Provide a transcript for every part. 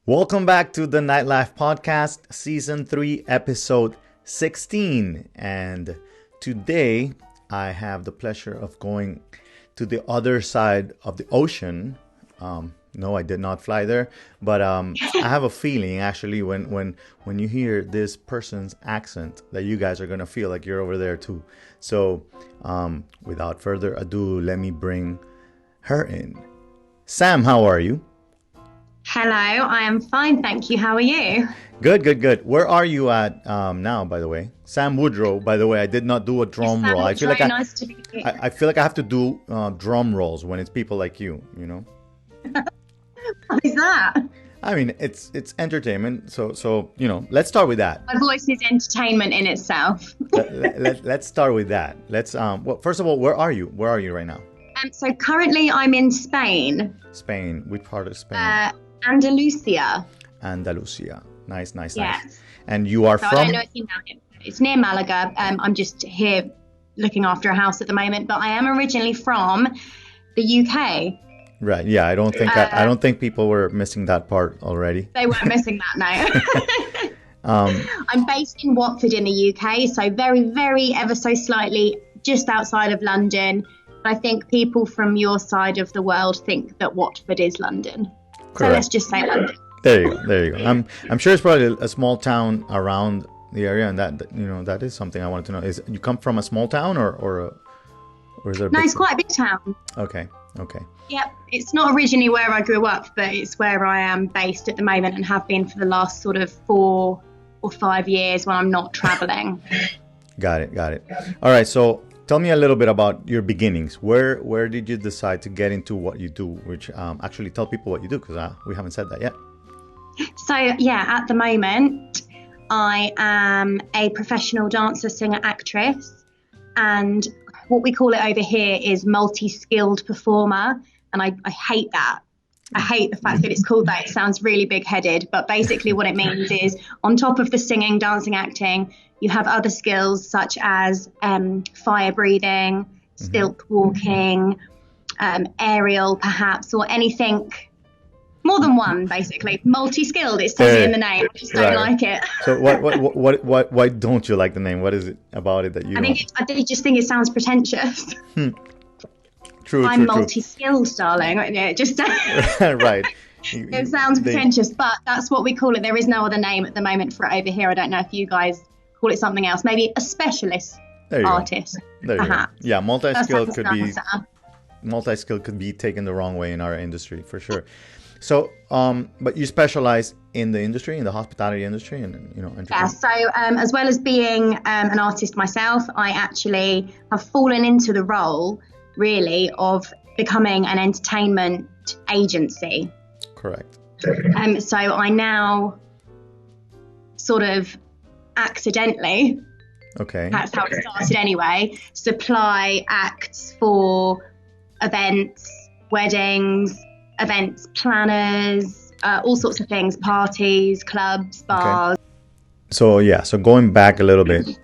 Welcome back to the Nightlife Podcast, Season 3, Episode 16. And today I have the pleasure of going to the other side of the ocean. No, I did not fly there, but I have a feeling actually when you hear this person's accent that you guys are going to feel like you're over there too. So without further ado, let me bring her in. Sam, how are you? Hello, I am fine, thank you. How are you? Good. Where are you at now, by the way? Sam Woodrow, by the way. I did not do a drum roll. I feel like nice to be here. I feel like I have to do drum rolls when it's people like you, you know? What is that? I mean, it's entertainment, so you know, let's start with that. My voice is entertainment in itself. Let's start with that. Let's well, first of all, where are you? Where are you right now? So currently I'm in Spain. Spain. Which part of Spain? Andalucia. Andalucia. Nice. Yes. And you are So from? I don't know if you know it. It's near Malaga. I'm just here looking after a house at the moment, but I am originally from the UK. Right. Yeah. I don't think I don't think people were missing that part already. They weren't missing that, no. I'm based in Watford in the UK, so very ever so slightly just outside of London. I think people from your side of the world think that Watford is London. Correct. So let's just say London. There you go. I'm sure it's probably a small town around the area, and that you know that is something I wanted to know. Is you come from a small town or is there? No, it's quite a big town. Okay. Yep, it's not originally where I grew up, but it's where I am based at the moment and have been for the last sort of 4 or 5 years when I'm not traveling. Got it. All right, so tell me a little bit about your beginnings. Where did you decide to get into what you do? Which actually tell people what you do, because we haven't said that yet. So yeah, at the moment, I am a professional dancer, singer, actress, and what we call it over here is multi-skilled performer. And I hate that. I hate the fact that it's called that. It sounds really big-headed, but basically what it means is on top of the singing, dancing, acting, you have other skills such as fire breathing, stilt walking, aerial perhaps, or anything. More than one, basically. Multi-skilled, it says it in the name. I just don't like it. So why don't you like the name? What is it about it that you I just think it sounds pretentious. True. I'm multi-skilled, darling. It just right. It sounds pretentious, but that's what we call it. There is no other name at the moment for it over here. I don't know if you guys call it something else. Maybe a specialist artist, perhaps. Yeah, multi-skilled could be taken the wrong way in our industry for sure. So, but you specialize in the industry, in the hospitality industry, and you know. Yeah. So, as well as being an artist myself, I actually have fallen into the role, really, of becoming an entertainment agency. Correct. So I now sort of accidentally. Okay. That's how it started anyway. Supply acts for events, weddings, events planners, all sorts of things, parties, clubs, bars. Okay. So going back a little bit,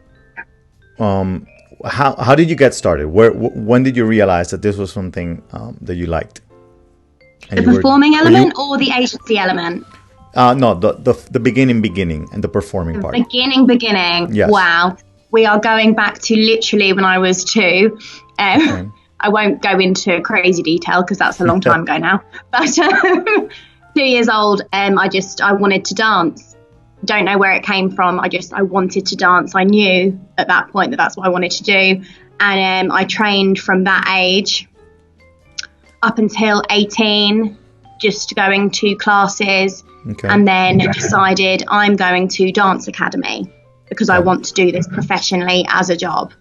how did you get started? When did you realize that this was something that you liked? And the performing element or the agency element? No, the beginning and the performing part. Beginning. Yes. Wow. We are going back to literally when I was 2. Okay. I won't go into crazy detail because that's a long time ago now. But 2 years old, I wanted to dance. Don't know where it came from. I wanted to dance. I knew at that point that that's what I wanted to do. And I trained from that age up until 18, just going to classes. Okay. And then decided I'm going to dance academy because I want to do this professionally as a job.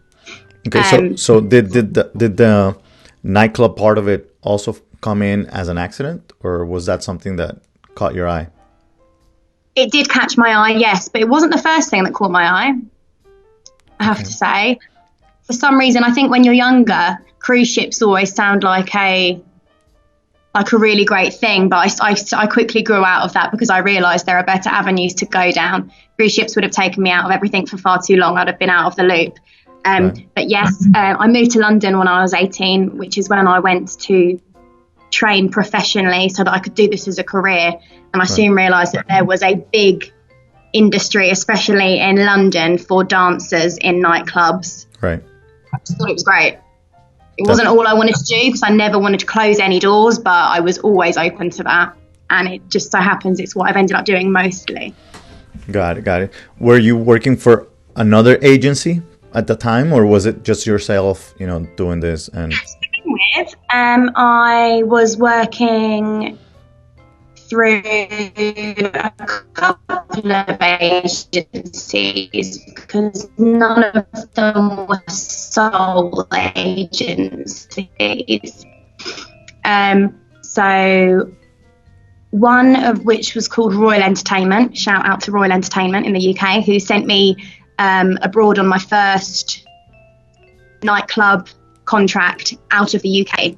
Okay, so did the nightclub part of it also come in as an accident, or was that something that caught your eye? It did catch my eye, yes, but it wasn't the first thing that caught my eye, I have to say. For some reason, I think when you're younger, cruise ships always sound like a really great thing, but I quickly grew out of that because I realised there are better avenues to go down. Cruise ships would have taken me out of everything for far too long. I'd have been out of the loop. But yes, I moved to London when I was 18, which is when I went to train professionally so that I could do this as a career. And I soon realised that there was a big industry, especially in London, for dancers in nightclubs. Right. I just thought it was great. It wasn't all I wanted to do because I never wanted to close any doors, but I was always open to that. And it just so happens it's what I've ended up doing mostly. Got it. Were you working for another agency at the time, or was it just yourself, doing this? And to begin with, I was working through a couple of agencies because none of them were sole agencies. So one of which was called Royal Entertainment. Shout out to Royal Entertainment in the UK, who sent me abroad on my first nightclub contract out of the UK.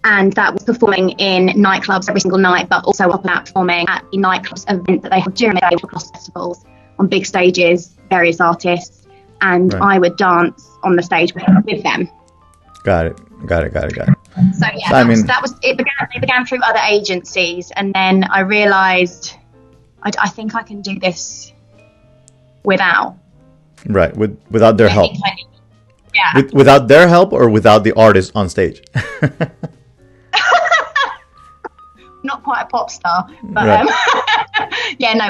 And that was performing in nightclubs every single night, but also up and out performing at the nightclubs event that they have during the day across festivals, on big stages, various artists, and I would dance on the stage with them. Got it. So yeah, it began through other agencies, and then I realised I think I can do this without. Right, without their help. Yeah. Without their help or without the artist on stage? Not quite a pop star, but right.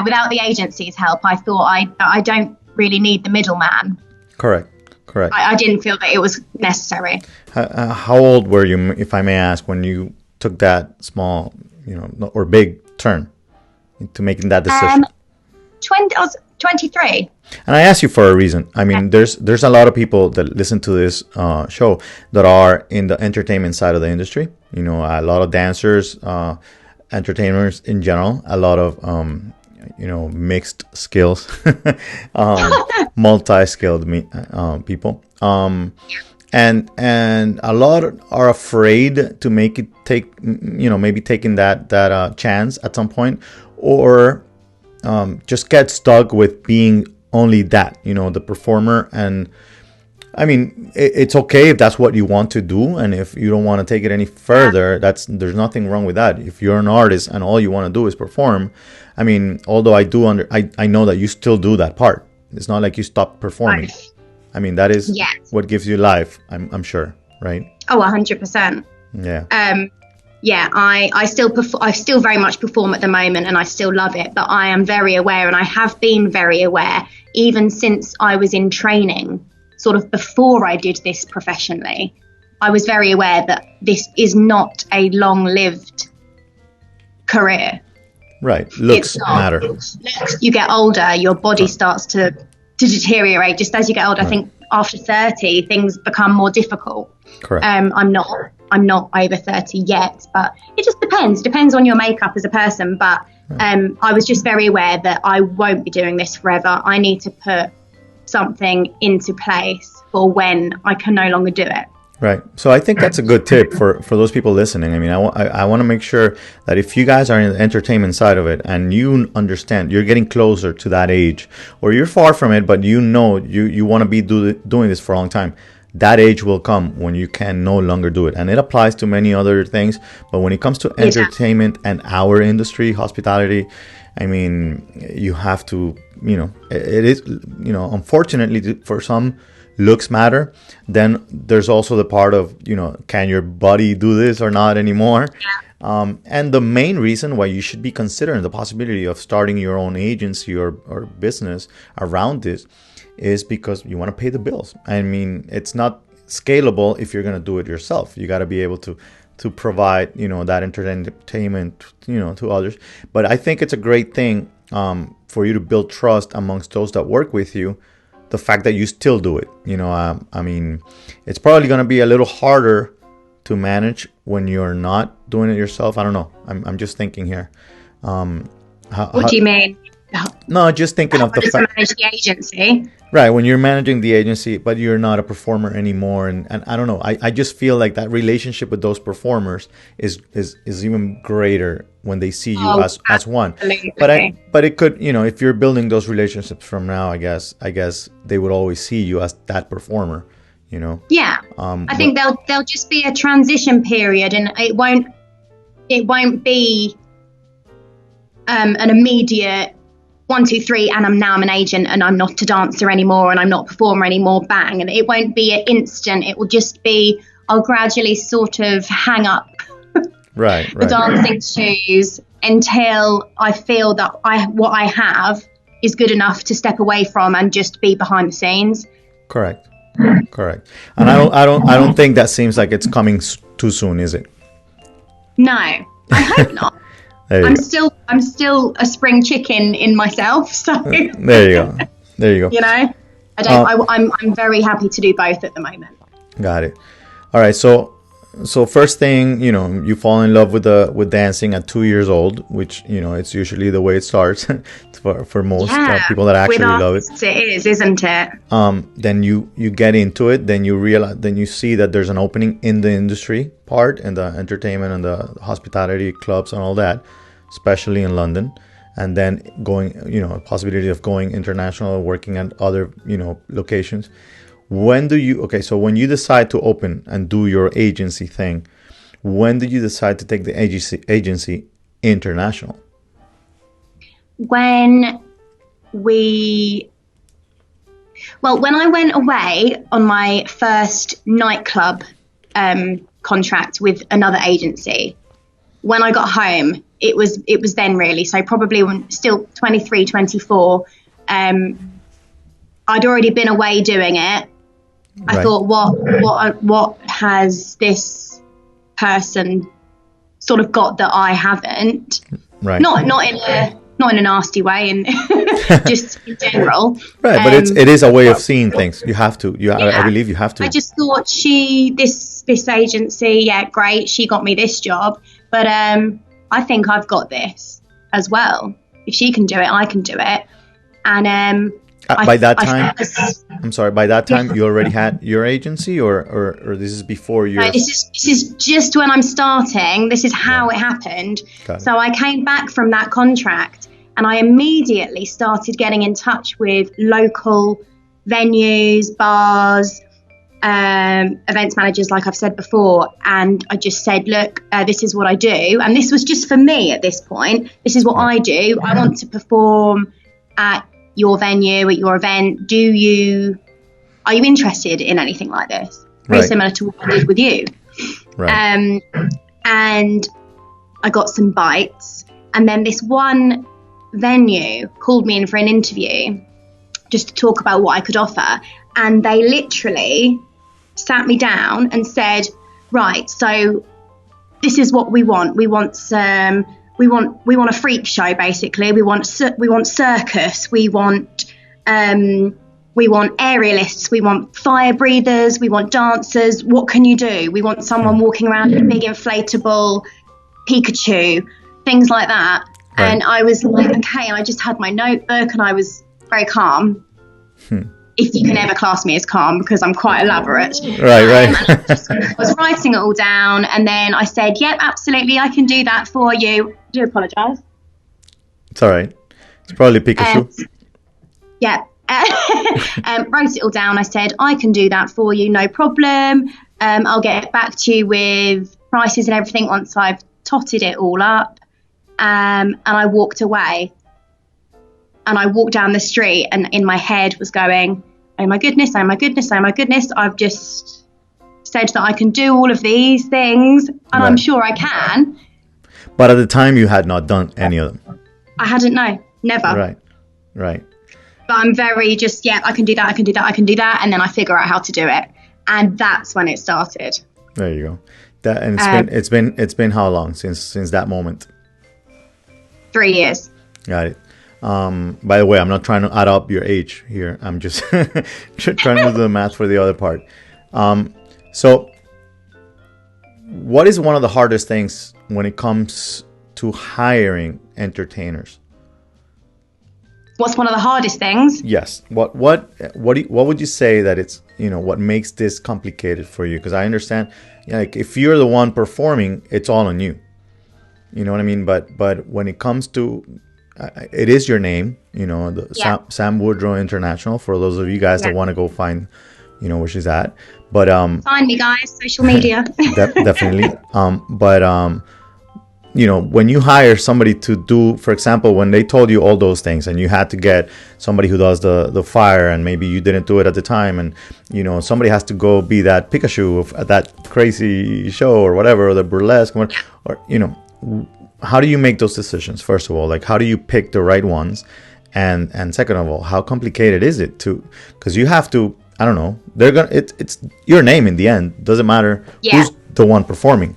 Without the agency's help, I thought I don't really need the middleman. Correct. I didn't feel that it was necessary. How old were you, if I may ask, when you took that small, or big turn into making that decision? I was 23. And I asked you for a reason. I mean, there's a lot of people that listen to this show that are in the entertainment side of the industry. A lot of dancers, entertainers in general, a lot of mixed skills, multi-skilled people. And a lot are afraid to maybe taking that chance at some point, or just get stuck with being only that, the performer. And I mean, it's okay if that's what you want to do, and if you don't want to take it any further, there's nothing wrong with that. If you're an artist and all you want to do is perform, I mean, although I know that you still do that part. It's not like you stopped performing. Right. I mean, that is what gives you life, I'm sure, right? Oh, 100%. Yeah. I still very much perform at the moment, and I still love it, but I am very aware, and I have been very aware even since I was in training, sort of before I did this professionally. I was very aware that this is not a long-lived career. Right. Looks matter. You get older, your body starts to deteriorate. Just as you get older, I think after 30, things become more difficult. Correct. I'm not over 30 yet, but it just depends. It depends on your makeup as a person. But I was just very aware that I won't be doing this forever. I need to put something into place for when I can no longer do it. Right. So I think that's a good tip for those people listening. I mean, I want to make sure that if you guys are in the entertainment side of it and you understand you're getting closer to that age, or you're far from it, but you want to be doing this for a long time, that age will come when you can no longer do it. And it applies to many other things. But when it comes to entertainment and our industry, hospitality, I mean, you have to, it is, unfortunately for some, looks matter. Then there's also the part of, can your body do this or not anymore? Yeah. And the main reason why you should be considering the possibility of starting your own agency or business around this is because you want to pay the bills. I mean, it's not scalable if you're going to do it yourself. You got to be able to provide, that entertainment, to others. But I think it's a great thing for you to build trust amongst those that work with you. The fact that you still do it, I mean, it's probably going to be a little harder to manage when you're not doing it yourself. I don't know. I'm just thinking here. What do you mean? No, just thinking of the fact. Manage the agency. Right, when you're managing the agency, but you're not a performer anymore, and I don't know. I just feel like that relationship with those performers is even greater when they see you as one. But it could, if you're building those relationships from now, I guess they would always see you as that performer. Yeah. I think there'll just be a transition period, and it won't it won't be an immediate 1, 2, 3, and I'm an agent, and I'm not a dancer anymore, and I'm not a performer anymore, bang. And it won't be an instant. It will just be, I'll gradually sort of hang up the dancing shoes until I feel that what I have is good enough to step away from and just be behind the scenes. Correct. And I don't think that seems like it's coming too soon, is it? No, I hope not. I'm still a spring chicken in myself. So there you go. You know, I'm very happy to do both at the moment. Got it. All right. So first thing, you fall in love with dancing at 2 years old, which, it's usually the way it starts for most people that actually love it. It is, isn't it? Then you get into it, then you realize, then you see that there's an opening in the industry part and the entertainment and the hospitality clubs and all that, especially in London. And then going, a possibility of going international, working at other, locations. When you decide to open and do your agency thing, when did you decide to take the agency international? When I went away on my first nightclub contract with another agency, when I got home, it was then really, so probably when still 23, 24, I'd already been away doing it. I thought, what has this person sort of got that I haven't? Right. Not in a nasty way, and just in general. Right, but it is a way of seeing things. You have to. I believe you have to. I just thought this agency, great. She got me this job, but I think I've got this as well. If she can do it, I can do it. And by that time, you already had your agency, or this is before your... No, this is just when I'm starting. This is how it happened. So I came back from that contract, and I immediately started getting in touch with local venues, bars, events managers, like I've said before. And I just said, look, this is what I do. And this was just for me at this point. This is what I do. I want to perform at your venue, at your event. Are you interested in anything like this? Very similar to what I did with you. And I got some bites, and then this one venue called me in for an interview just to talk about what I could offer, and they literally sat me down and said, right, so this is what we want. We want a freak show, basically. We want circus. We want aerialists. We want fire breathers. We want dancers. What can you do? We want someone walking around in a big inflatable Pikachu, things like that. Right. And I was like, okay. And I just had my notebook, and I was very calm. If you can ever class me as calm, because I'm quite elaborate. Right. I was writing it all down, and then I said, yep, absolutely, I can do that for you. I do apologise. It's all right. It's probably Pikachu. Wrote it all down. I said, I can do that for you, no problem. I'll get back to you with prices and everything once I've totted it all up. And I walked away. And I walked down the street, and in my head was going, oh my goodness, oh my goodness, oh my goodness. I've just said that I can do all of these things, and I'm sure I can. But at the time, you had not done any of them. I hadn't, no, never. Right. But I'm very just, I can do that, I can do that, I can do that. And then I figure out how to do it. And that's when it started. There you go. It's been how long since that moment? 3 years. Got it. By the way, I'm not trying to add up your age here. I'm just trying to do the math for the other part. So what is one of the hardest things when it comes to hiring entertainers? What's one of the hardest things? Yes. What would you say that it's, what makes this complicated for you? Because I understand, like, if you're the one performing, it's all on you. You know what I mean? But when it comes to it is your name, Sam Woodrow International, for those of you guys that want to go find, where she's at. But find me, guys, social media. Definitely. But when you hire somebody to do, for example, when they told you all those things and you had to get somebody who does the fire, and maybe you didn't do it at the time, and somebody has to go be that Pikachu at that crazy show or whatever, or the burlesque, or how do you make those decisions? First of all, like, how do you pick the right ones? And second of all, how complicated is it because you have to, I don't know, it's your name in the end. Doesn't matter who's the one performing.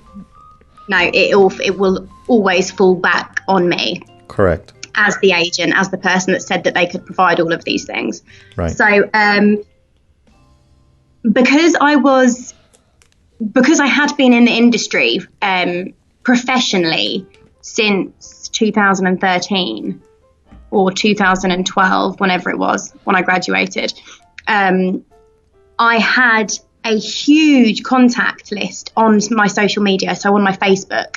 No, it will always fall back on me. Correct. As the agent, as the person that said that they could provide all of these things. Right. So, because I had been in the industry professionally since 2013 or 2012, whenever it was, when I graduated, I had a huge contact list on my social media, so on my Facebook,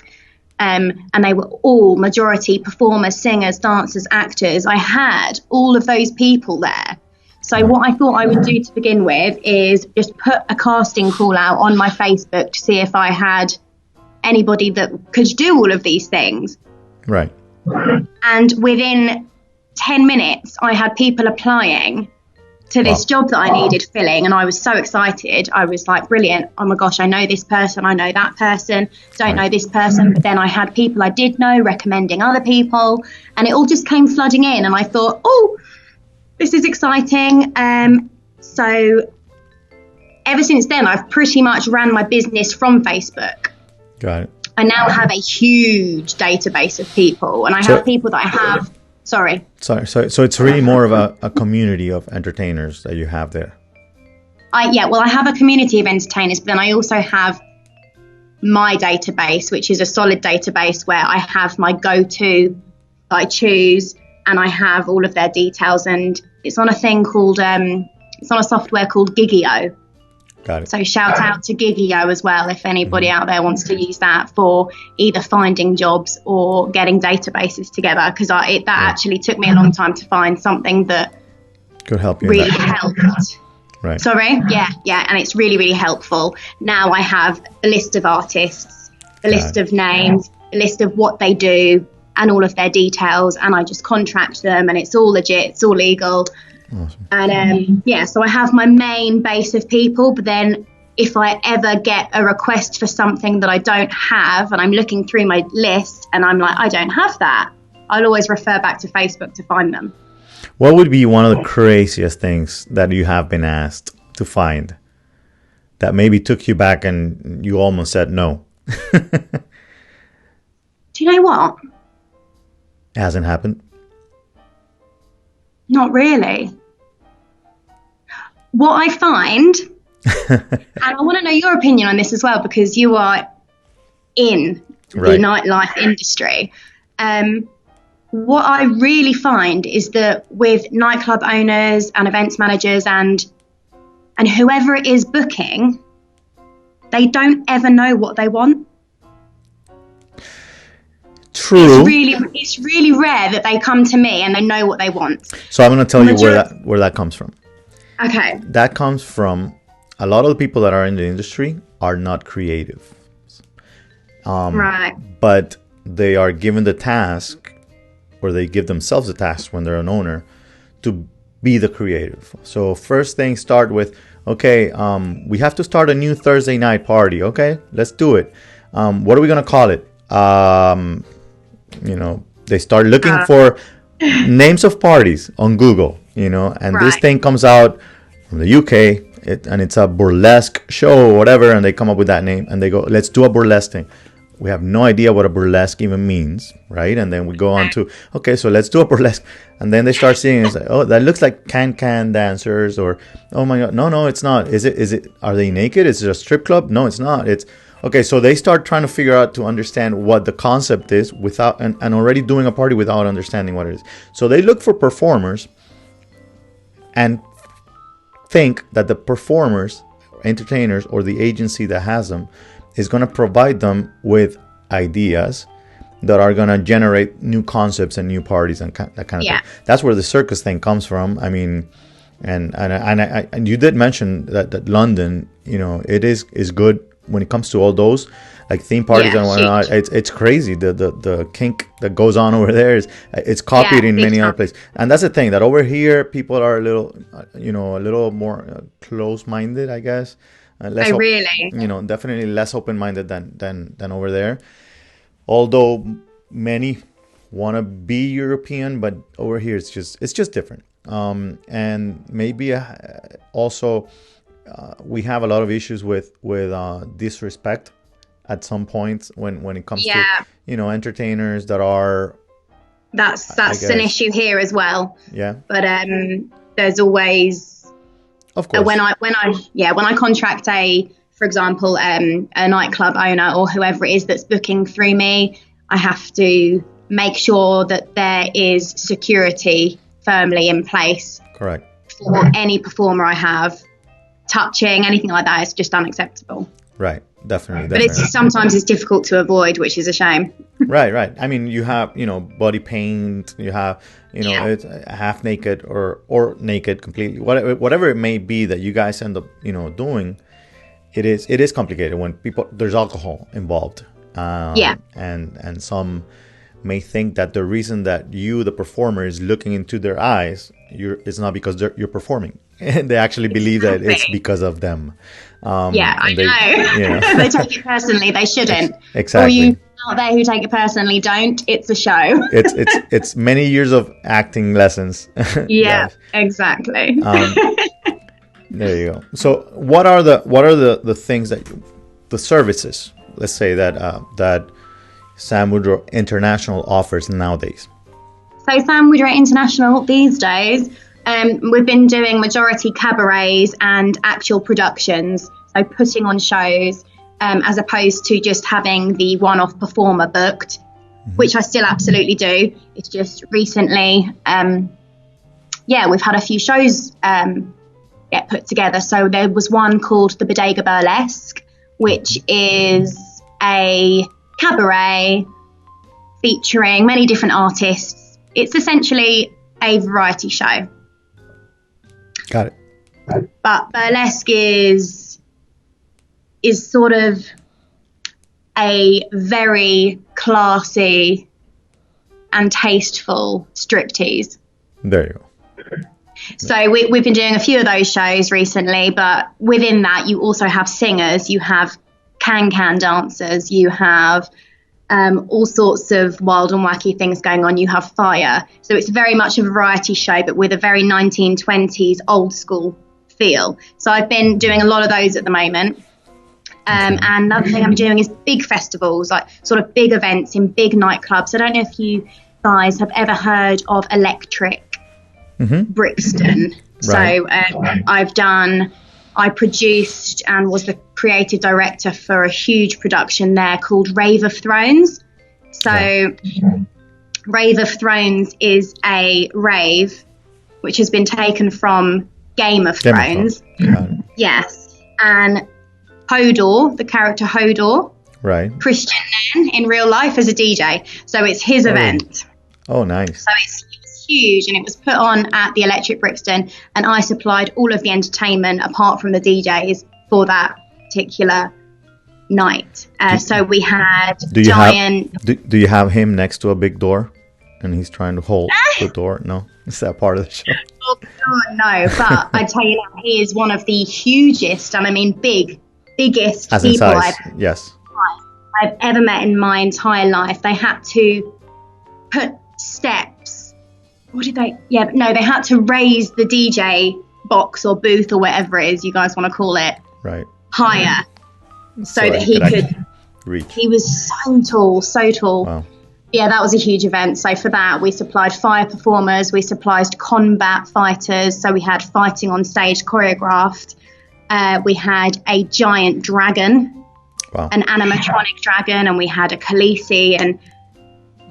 and they were all majority performers, singers, dancers, actors. I had all of those people there. So what I thought I would do to begin with is just put a casting call out on my Facebook to see if I had anybody that could do all of these things. Right. And within 10 minutes, I had people applying to this job that I needed filling, and I was so excited. I was like, brilliant, oh my gosh, I know this person, I know that person, don't know this person. But then I had people I did know recommending other people, and it all just came flooding in, and I thought, oh, this is exciting. So ever since then, I've pretty much ran my business from Facebook. Got it. I now have a huge database of people, and I have people that I have. Sorry. So it's really more of a community of entertainers that you have there. I have a community of entertainers, but then I also have my database, which is a solid database where I have my go-to that I choose, and I have all of their details, and it's on a thing called it's on a software called Gigio. Got it. So shout out to Gigio as well, if anybody out there wants to use that for either finding jobs or getting databases together, because that actually took me a long time to find something that could help you. Really helped. Right. Sorry? Yeah, and it's really, really helpful. Now I have a list of artists, a list of names, a list of what they do, and all of their details, and I just contract them, and it's all legit, it's all legal. Awesome. And so I have my main base of people, but then if I ever get a request for something that I don't have, and I'm looking through my list and I'm like, I don't have that, I'll always refer back to Facebook to find them. What would be one of the craziest things that you have been asked to find that maybe took you back and you almost said no? Do you know what? It hasn't happened? Not really. What I find, and I want to know your opinion on this as well, because you are in the nightlife industry. What I really find is that with nightclub owners and events managers and whoever it is booking, they don't ever know what they want. True. It's really rare that they come to me and they know what they want. So I'm going to tell you where that comes from. Okay. That comes from a lot of the people that are in the industry are not creative. Right. But they are given the task, or they give themselves the task when they're an owner, to be the creative. So first thing, start with, okay, we have to start a new Thursday night party. Okay, let's do it. What are we going to call it? They start looking for names of parties on Google, and this thing comes out from the UK, and it's a burlesque show or whatever, and they come up with that name, and they go, let's do a burlesque thing. We have no idea what a burlesque even means, right? And then we go on to, okay, so let's do a burlesque. And then they start seeing, it's like, oh, that looks like can dancers, or, oh my God, no, it's not. Is it, are they naked? Is it a strip club? No, it's not. It's, okay, so they start trying to figure out to understand what the concept is without, and already doing a party without understanding what it is. So they look for performers and think that the performers, entertainers, or the agency that has them is going to provide them with ideas that are going to generate new concepts and new parties and that kind of thing. That's where the circus thing comes from. I mean, and you did mention that London, it is good when it comes to all those. like theme parties Yeah, and whatnot. huge. It's crazy. The kink that goes on over there is it's copied Yeah, in big many other time. places. And that's the thing, that over here people are a little, a little more close-minded, I guess. Less, Oh, really? definitely less open-minded than over there. Although many want to be European, but over here it's just different. And maybe also we have a lot of issues with disrespect at some points when it comes Yeah, to entertainers that are, that's I an guess, issue here as well. yeah, But there's always of course, when I contract for example, a nightclub owner or whoever it is that's booking through me, I have to make sure that there is security firmly in place correct, for any performer I have. Touching anything like that is just unacceptable. right, definitely, But sometimes it's difficult to avoid, which is a shame. right. I mean, you have body paint, you have Yeah. it's half naked or naked completely, whatever it may be that you guys end up doing. It is complicated when there's alcohol involved. Yeah. And some may think that the reason that you, the performer, is looking into their eyes, it's not because you're performing. And they actually believe that it's Exactly. because of them. Yeah, I and they, know. They take it personally. They shouldn't. Exactly. All you out there who take it personally, don't. It's a show. It's many years of acting lessons. Yeah, guys. exactly. There you go. So what are the things the services, let's say, that Sam Woodrow International offers nowadays? So Sam Woodrow International these days, we've been doing majority cabarets and actual productions, so putting on shows, as opposed to just having the one-off performer booked, which I still absolutely do. It's just recently, we've had a few shows get put together. So there was one called the Bodega Burlesque, which is a cabaret featuring many different artists. It's essentially a variety show. Got it. But burlesque is sort of a very classy and tasteful striptease. There you go. So we've been doing a few of those shows recently, but within that you also have singers, you have can-can dancers, you have all sorts of wild and wacky things going on. You have fire. So it's very much a variety show, but with a very 1920s old school feel. So I've been doing a lot of those at the moment. And another thing I'm doing is big festivals, like sort of big events in big nightclubs. I don't know if you guys have ever heard of Electric Brixton. Right. So I produced and was the creative director for a huge production there called Rave of Thrones. So Rave of Thrones is a rave which has been taken from Game of Thrones. Yes. And Hodor, the character Hodor, Right. Christian then in real life as a DJ. So it's his event. Oh, nice. So it's huge, and it was put on at the Electric Brixton, and I supplied all of the entertainment apart from the DJs for that particular night. So we had Do you have him next to a big door and he's trying to hold the door? No, is that part of the show? Oh, God, no, but I tell you now, he is one of the hugest, and I mean biggest As in people size, yes. I've ever met in my entire life. They had to put steps. What did they? Yeah, no, they had to raise the DJ box or booth or whatever it is you guys want to call it Right. higher so that he could reach. He was so tall. Wow. Yeah, that was a huge event. So for that, we supplied fire performers, we supplied combat fighters. So we had fighting on stage choreographed. We had a giant dragon, an animatronic dragon, and we had a Khaleesi, and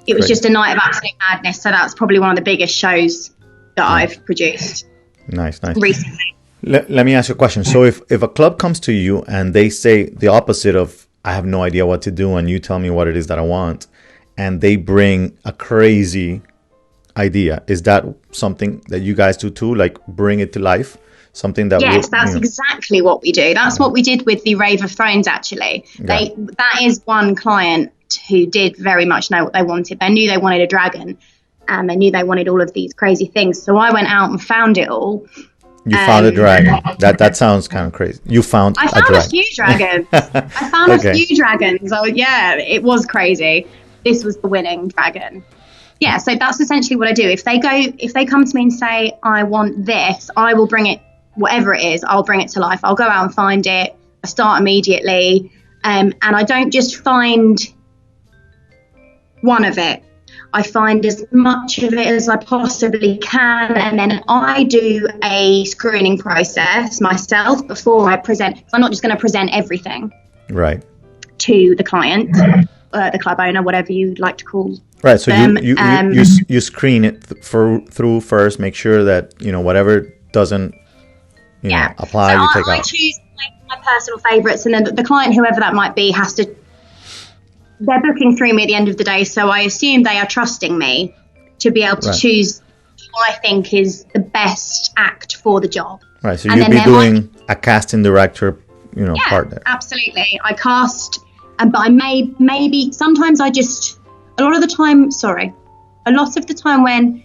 it was just a night of absolute madness. So that's probably one of the biggest shows that I've produced. Nice. Recently. Let me ask you a question. So if a club comes to you and they say the opposite of, I have no idea what to do, and you tell me what it is that I want, and they bring a crazy idea. Is that something that you guys do too? Like bring it to life? Something that yes, that's exactly what we do. That's what we did with the Rave of Thrones, actually. That is one client who did very much know what they wanted. They knew they wanted a dragon, and they knew they wanted all of these crazy things. So I went out and found it all. You found a dragon. That sounds kind of crazy. I found a few dragons. I found a few dragons. Oh yeah, it was crazy. This was the winning dragon. Yeah, so that's essentially what I do. If they come to me and say, I want this, I will bring it, whatever it is, I'll bring it to life. I'll go out and find it. I start immediately. And I don't just find one of it. I find as much of it as I possibly can, and then I do a screening process myself before I present. So I'm not just going to present everything to the client, the club owner, whatever you'd like to call right. So them. You screen it through first, make sure that whatever doesn't apply. So you take out. I choose my personal favourites, and then the client, whoever that might be, has to. They're booking through me at the end of the day, so I assume they are trusting me to be able to choose who I think is the best act for the job. Right, so you'd be doing a casting director, part there. Absolutely. I cast, but I maybe sometimes a lot of the time when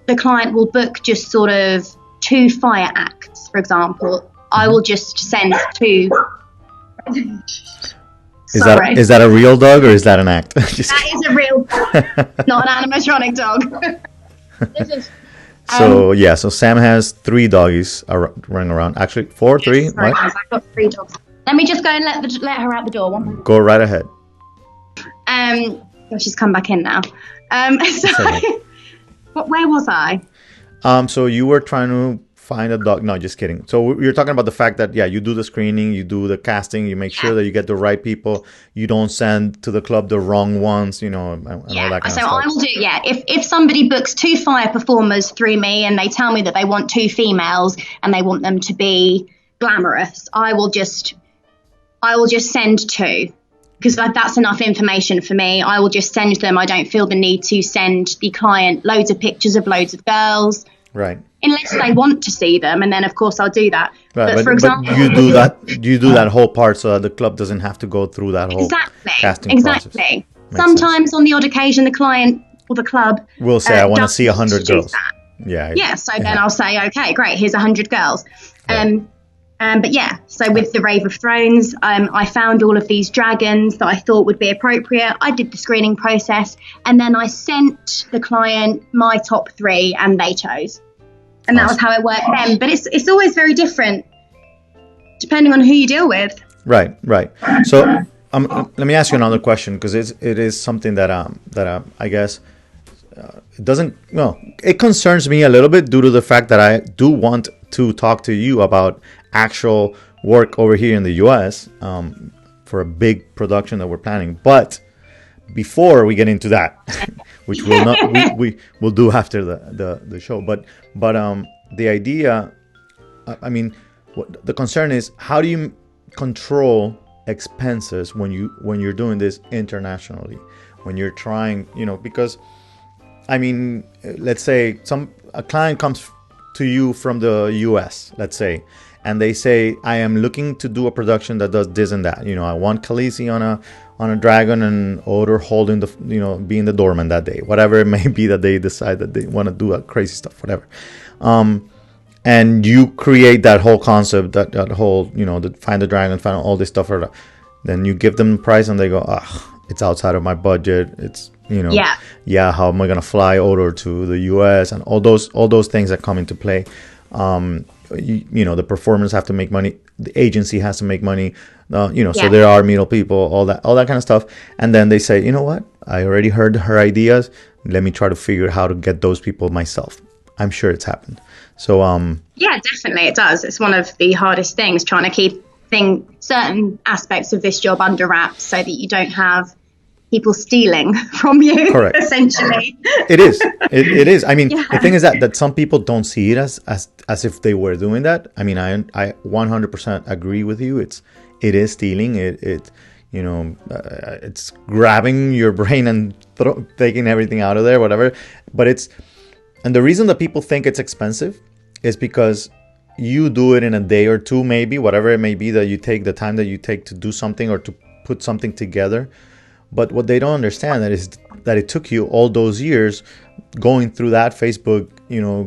the client will book just sort of 2 fire acts, for example, I will just send 2. Is that a real dog or is that an act? That is a real dog, not an animatronic dog. So Sam has 3 doggies running around. Actually, 4, 3. Sorry, right? I've got 3 dogs. Let me just go and let her out the door. 1 minute. Go right ahead. She's come back in now. Where was I? So you were trying to find a dog. No, just kidding. So you're talking about the fact that you do the screening, you do the casting, you make sure that you get the right people, you don't send to the club the wrong ones, and all that kind of stuff. I will do. If somebody books 2 fire performers through me and they tell me that they want 2 females and they want them to be glamorous, I will just send 2. Because that's enough information for me. I will just send them. I don't feel the need to send the client loads of pictures of loads of girls. Right. Unless they want to see them, and then of course I'll do that. Right, but for example, you do that whole part so that the club doesn't have to go through that whole casting process. Exactly. Sometimes on the odd occasion, the client or the club will say, "I want to see 100 girls." That. Yeah. So then I'll say, "Okay, great. Here's 100 girls." Right. So with the Rave of Thrones, I found all of these dragons that I thought would be appropriate. I did the screening process, and then I sent the client my top 3, and they chose. And that was how it worked then. But it's always very different depending on who you deal with. Right. So let me ask you another question, because it is something that I guess it doesn't. No, it concerns me a little bit due to the fact that I do want to talk to you about actual work over here in the U.S. For a big production that we're planning. But before we get into that, which we will do after the show, but the idea, the concern is, how do you control expenses when you're doing this internationally, when you're trying, because let's say a client comes to you from the US, let's say, and they say, I am looking to do a production that does this and that. I want Khaleesi on a dragon and Odor holding being the doorman that day, whatever it may be that they decide that they want to do crazy stuff, whatever. And you create that whole concept, that whole, find the dragon, find all this stuff. Then you give them the price and they go, it's outside of my budget. It's, how am I going to fly Odor to the US and all those things that come into play. The performers have to make money. The agency has to make money. So there are middle people, all that kind of stuff. And then they say, you know what? I already heard her ideas. Let me try to figure out how to get those people myself. I'm sure it's happened. So yeah, definitely it does. It's one of the hardest things, trying to keep certain aspects of this job under wraps so that you don't have people stealing from you. Correct. Essentially. It is. It is. The thing is that some people don't see it as if they were doing that. I 100% agree with you. It is stealing. it's grabbing your brain and taking everything out of there, whatever. But and the reason that people think it's expensive is because you do it in a day or two, maybe, whatever it may be, that you take the time that you take to do something or to put something together. But what they don't understand is that it took you all those years going through that Facebook,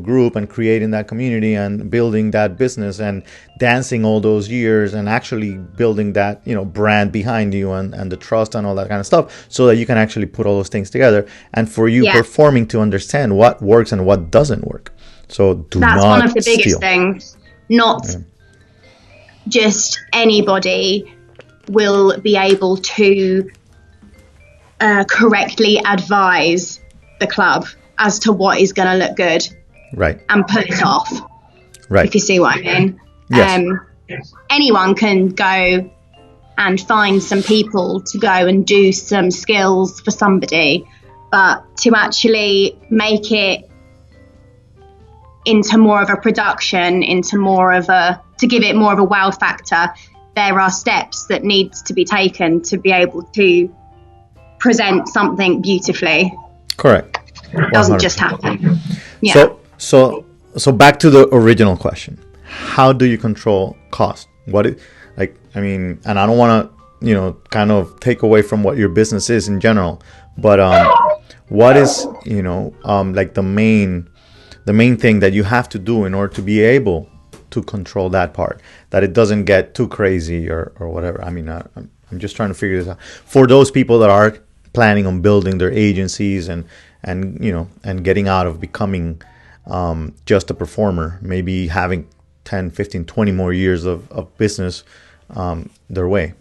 group and creating that community and building that business and dancing all those years and actually building that, brand behind you and the trust and all that kind of stuff, so that you can actually put all those things together. And for you performing to understand what works and what doesn't work. So that's one of the biggest things. Not just anybody will be able to correctly advise the club as to what is going to look good, right, and pull it off, right, if you see what I mean. Yes. Anyone can go and find some people to go and do some skills for somebody, but to actually make it into more of a production, to give it more of a wow factor, there are steps that needs to be taken to be able to present something beautifully. Correct. It doesn't just happen. Yeah. So back to the original question. How do you control cost? And I don't want to, kind of take away from what your business is in general, but what is, like the main thing that you have to do in order to be able to control that part, that it doesn't get too crazy or whatever. I'm just trying to figure this out for those people that are planning on building their agencies and getting out of becoming just a performer, maybe having 10, 15, 20 more years of business their way,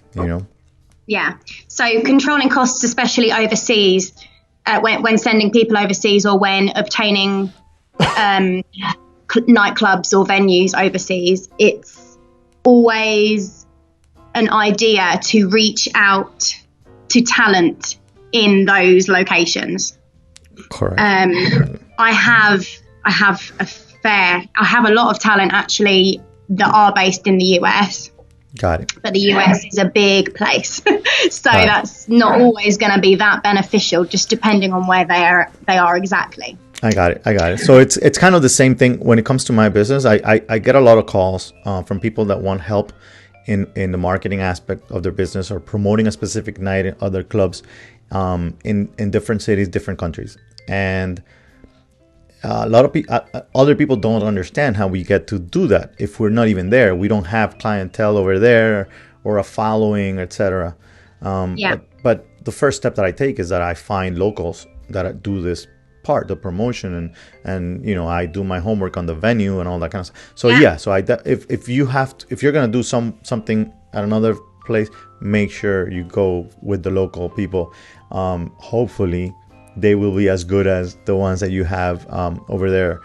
Yeah. So controlling costs, especially overseas, when sending people overseas or when obtaining nightclubs or venues overseas, it's always an idea to reach out to talent in those locations. Correct. I have a lot of talent actually that are based in the US. Got it. But the US is a big place, so that's not always going to be that beneficial, just depending on where they are exactly. I got it. So it's kind of the same thing when it comes to my business. I get a lot of calls from people that want help in the marketing aspect of their business or promoting a specific night in other clubs in different cities, different countries. And a lot of other people don't understand how we get to do that. If we're not even there, we don't have clientele over there or a following, etc. But the first step that I take is that I find locals that do this part, the promotion, and I do my homework on the venue and all that kind of stuff. So if you're gonna do something at another place, make sure you go with the local people. Hopefully they will be as good as the ones that you have over there.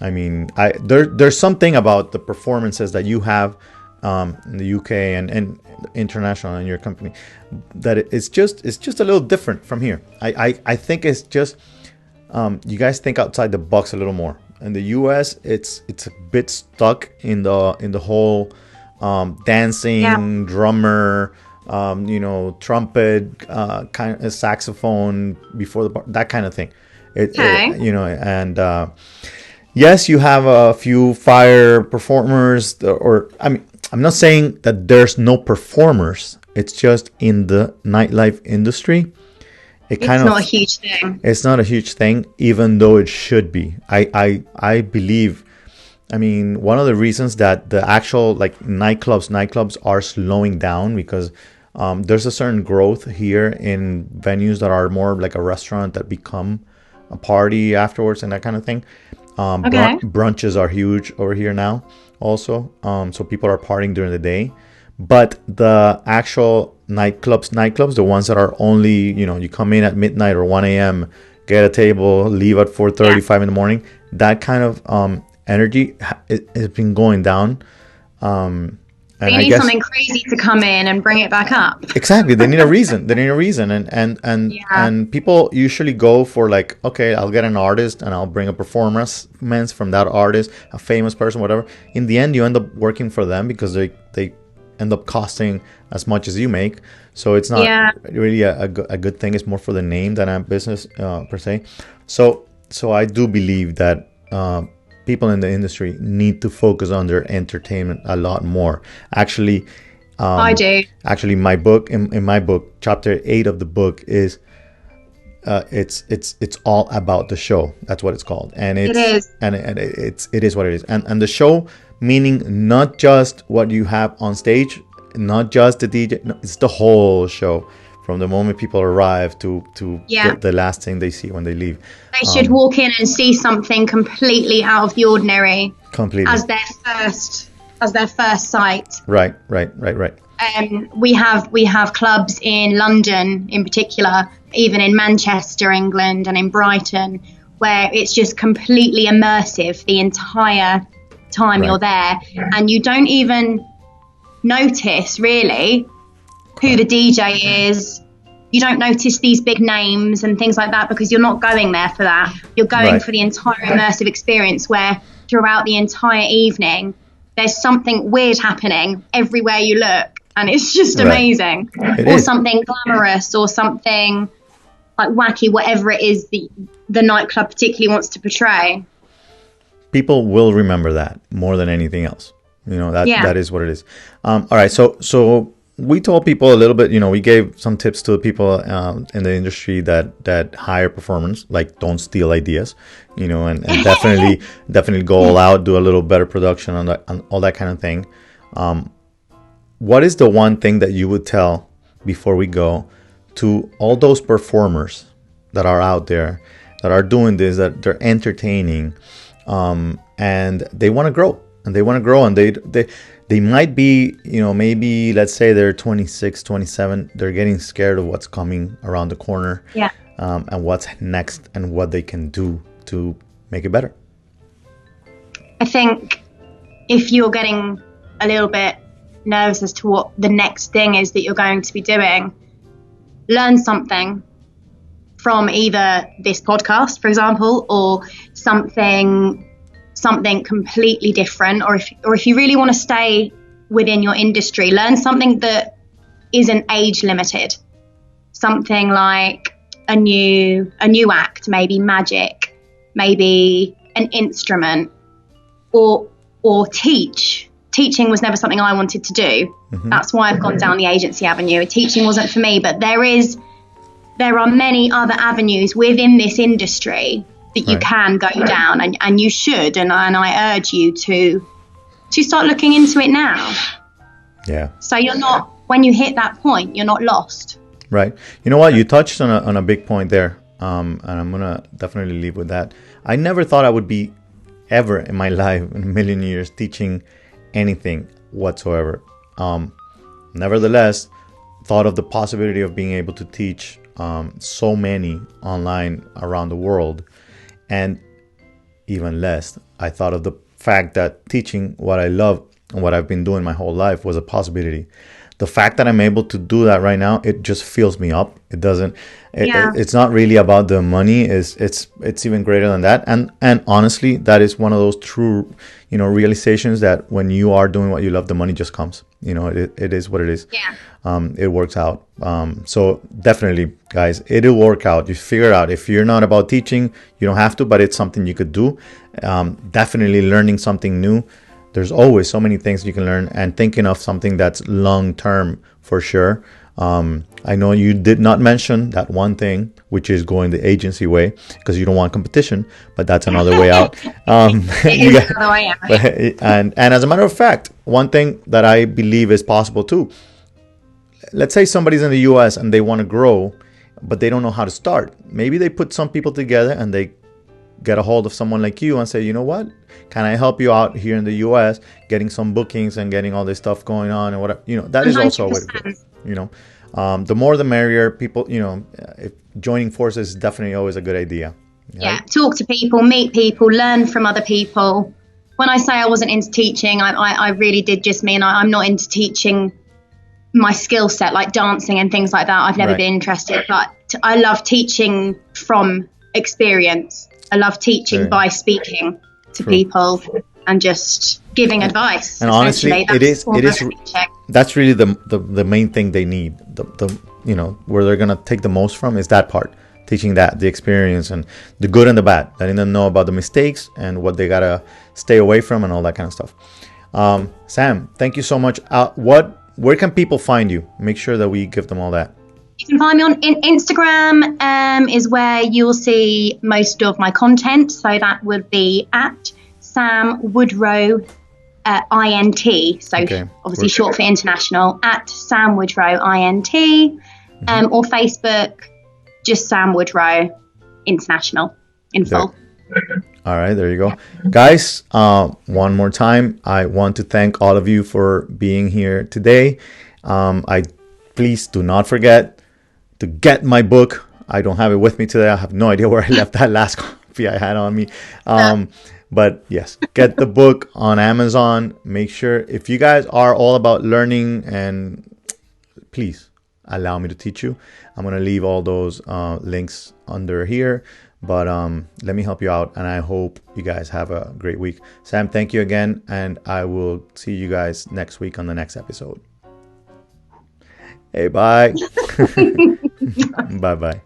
There's something about the performances that you have in the UK and international in your company that it's just a little different from here. I think it's just you guys think outside the box a little more. In the US, it's a bit stuck in the whole dancing, drummer, trumpet, kind of saxophone before that kind of thing. Yes, you have a few fire performers, I'm not saying that there's no performers. It's just in the nightlife industry, it's not a huge thing. It's not a huge thing, even though it should be. I believe. One of the reasons that the actual nightclubs are slowing down because there's a certain growth here in venues that are more like a restaurant that become a party afterwards and that kind of thing. Brunches are huge over here now also. So people are partying during the day. But the actual nightclubs, the ones that are only, you come in at midnight or 1 a.m., get a table, leave at 4:35 in the morning, that kind of energy has been going down. They need something crazy to come in and bring it back up. Exactly. They need a reason. And people usually go for okay, I'll get an artist and I'll bring a performance from that artist, a famous person, whatever. In the end, you end up working for them because they end up costing as much as you make. So it's not really a good thing. It's more for the name than a business per se. So I do believe that people in the industry need to focus on their entertainment a lot more. Actually, I do. Actually, my book, in my book, chapter 8 of the book is it's all about the show. That's what it's called, and it is what it is. And the show, meaning not just what you have on stage, not just the DJ. No, it's the whole show, from the moment people arrive to the last thing they see when they leave. They should walk in and see something completely out of the ordinary, as their first sight. Right. We have clubs in London, in particular, even in Manchester, England, and in Brighton, where it's just completely immersive the entire time you're there, and you don't even notice really who the DJ is. You don't notice these big names and things like that, because you're not going there for that. You're going for the entire immersive experience, where throughout the entire evening there's something weird happening everywhere you look, and it's just amazing. Something glamorous, or something like wacky, whatever it is the nightclub particularly wants to portray. People will remember that more than anything else. That is what it is. All right, so we told people a little bit, we gave some tips to the people in the industry that hire performers, like don't steal ideas, and definitely go all out, do a little better production on all that kind of thing. What is the one thing that you would tell, before we go, to all those performers that are out there, that are doing this, that they're entertaining, and they want to grow, and they might be, maybe let's say they're 26, 27, they're getting scared of what's coming around the corner, and what's next, and what they can do to make it better? I think if you're getting a little bit nervous as to what the next thing is that you're going to be doing, learn something from either this podcast, for example, or something completely different, or if you really want to stay within your industry, learn something that isn't age limited, something like a new act, maybe magic, maybe an instrument, or teaching was never something I wanted to do. That's why I've gone down the agency avenue. Teaching wasn't for me, but there are many other avenues within this industry that you can go down, and you should, and I urge you to start looking into it now. Yeah. So you're not, when you hit that point, you're not lost. Right. You know what? You touched on a big point there, and I'm gonna definitely leave with that. I never thought I would be ever in my life, in a million years, teaching anything whatsoever. Nevertheless, thought of the possibility of being able to teach so many online around the world. And even less, I thought of the fact that teaching what I love and what I've been doing my whole life was a possibility. The fact that I'm able to do that right now, it just fills me up. It doesn't. It's not really about the money. It's even greater than that. And honestly, that is one of those true, realizations that when you are doing what you love, the money just comes. It is what it is. Yeah. It works out. So definitely, guys, it'll work out. You figure out, if you're not about teaching, you don't have to, but it's something you could do. Definitely learning something new. There's always so many things you can learn, and thinking of something that's long term for sure. I know you did not mention that one thing, which is going the agency way, because you don't want competition, but that's another way out. It is another way out. And as a matter of fact, one thing that I believe is possible too. Let's say somebody's in the US and they want to grow, but they don't know how to start. Maybe they put some people together and they get a hold of someone like you and say, you know what, can I help you out here in the US, getting some bookings and getting all this stuff going on and whatever. That is 100%. Also a way to go. The more the merrier. People, if joining forces is definitely always a good idea. Right? Yeah, talk to people, meet people, learn from other people. When I say I wasn't into teaching, I really did just mean I'm not into teaching my skill set, like dancing and things like that. I've never been interested, but I love teaching from experience. I love teaching by speaking to people and just giving advice. And honestly, it is that's really the main thing they need. The you know, where they're gonna take the most from is that part, teaching that, the experience and the good and the bad, letting them know about the mistakes and what they gotta stay away from and all that kind of stuff. Sam, thank you so much. Where can people find you? Make sure that we give them all that. You can find me on Instagram, is where you'll see most of my content. So that would be at Sam Woodrow INT. So obviously short for international, at Sam Woodrow INT, or Facebook, just Sam Woodrow International in full. All right, there you go. Guys, one more time, I want to thank all of you for being here today. Please do not forget to get my book. I don't have it with me today. I have no idea where I left that last copy I had on me. But yes, get the book on Amazon. Make sure, if you guys are all about learning, and please allow me to teach you. I'm going to leave all those links under here. But let me help you out, and I hope you guys have a great week. Sam, thank you again, and I will see you guys next week on the next episode. Hey, bye. Bye-bye.